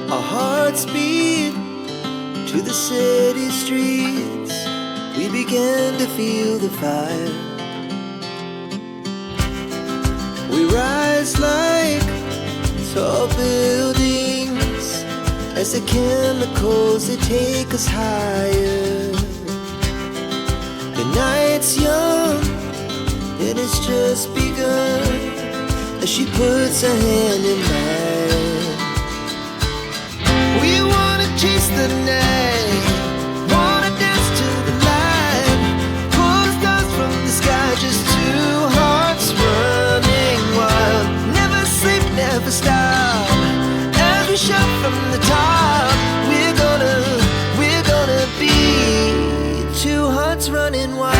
Our hearts beat to the city streets. We began to feel the fire. We rise like tall buildings as the chemicals, they take us higher. The night's young and it's just begun as she puts her hand in mine. We wanna chase the night, wanna dance to the light, pull stars from the sky, just two hearts running wild. Never sleep, never stop, as we shout from the top. We're gonna be two hearts running wild.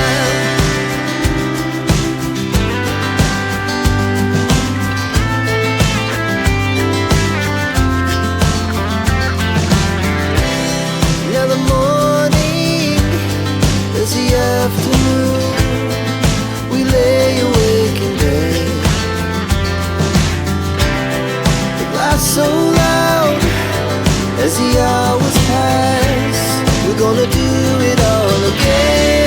Now the morning is the afternoon. We lay awake in bed. The glass so loud as the hours pass. We're gonna do it all again.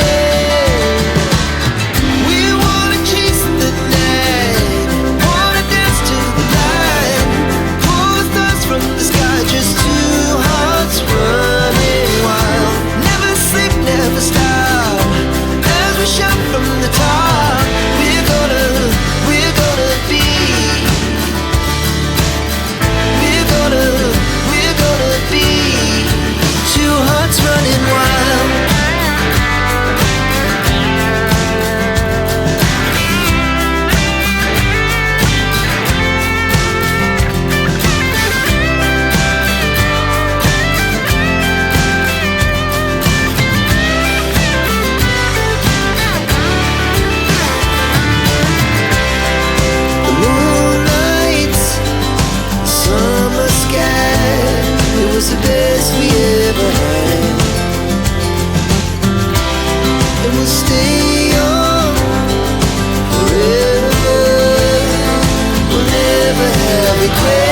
We wanna chase the night, wanna dance to the light, pull stars from the sky, just two hearts running wild. Never sleep, never stop, as we shout from the top. We're gonna be, we're gonna be two hearts running wild. The moonlight, summer sky, it was the best we ever had. And we'll stay on forever. We'll never have regrets.